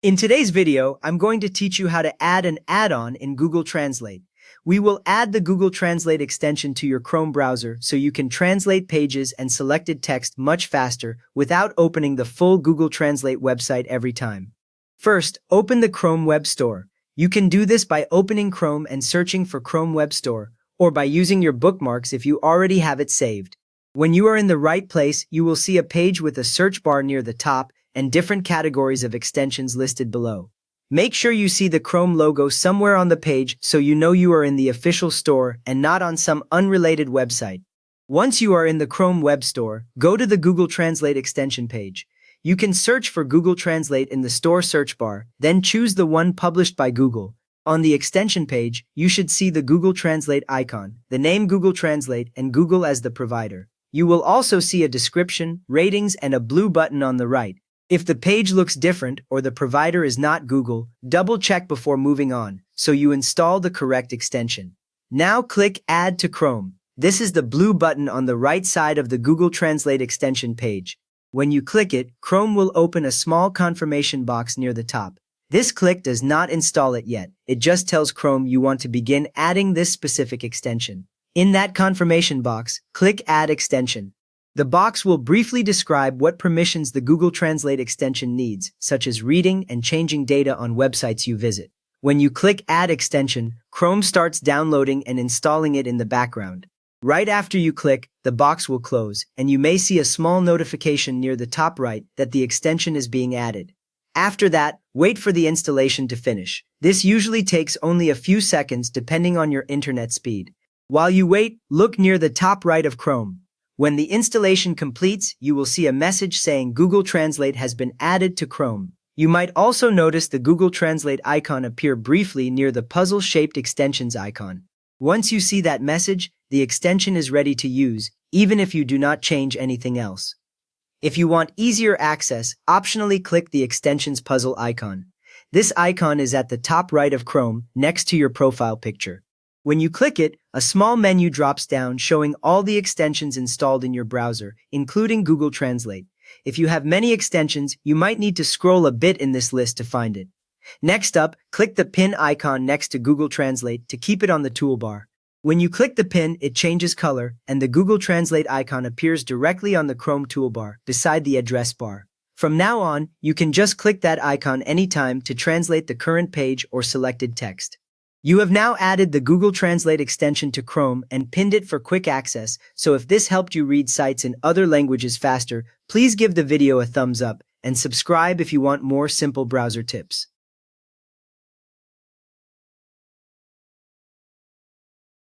In today's video, I'm going to teach you how to add an add-on in Google Translate. We will add the Google Translate extension to your Chrome browser so you can translate pages and selected text much faster without opening the full Google Translate website every time. First, open the Chrome Web Store. You can do this by opening Chrome and searching for Chrome Web Store, or by using your bookmarks if you already have it saved. When you are in the right place, you will see a page with a search bar near the top and different categories of extensions listed below. Make sure you see the Chrome logo somewhere on the page so you know you are in the official store and not on some unrelated website. Once you are in the Chrome Web Store, go to the Google Translate extension page. You can search for Google Translate in the store search bar, then choose the one published by Google. On the extension page, you should see the Google Translate icon, the name Google Translate, and Google as the provider. You will also see a description, ratings, and a blue button on the right. If the page looks different or the provider is not Google, double-check before moving on, so you install the correct extension. Now click Add to Chrome. This is the blue button on the right side of the Google Translate extension page. When you click it, Chrome will open a small confirmation box near the top. This click does not install it yet. It just tells Chrome you want to begin adding this specific extension. In that confirmation box, click Add Extension. The box will briefly describe what permissions the Google Translate extension needs, such as reading and changing data on websites you visit. When you click Add Extension, Chrome starts downloading and installing it in the background. Right after you click, the box will close, and you may see a small notification near the top right that the extension is being added. After that, wait for the installation to finish. This usually takes only a few seconds depending on your internet speed. While you wait, look near the top right of Chrome. When the installation completes, you will see a message saying Google Translate has been added to Chrome. You might also notice the Google Translate icon appear briefly near the puzzle-shaped extensions icon. Once you see that message, the extension is ready to use, even if you do not change anything else. If you want easier access, optionally click the extensions puzzle icon. This icon is at the top right of Chrome, next to your profile picture. When you click it, a small menu drops down showing all the extensions installed in your browser, including Google Translate. If you have many extensions, you might need to scroll a bit in this list to find it. Next up, click the pin icon next to Google Translate to keep it on the toolbar. When you click the pin, it changes color, and the Google Translate icon appears directly on the Chrome toolbar, beside the address bar. From now on, you can just click that icon anytime to translate the current page or selected text. You have now added the Google Translate extension to Chrome and pinned it for quick access, so if this helped you read sites in other languages faster, please give the video a thumbs up and subscribe if you want more simple browser tips.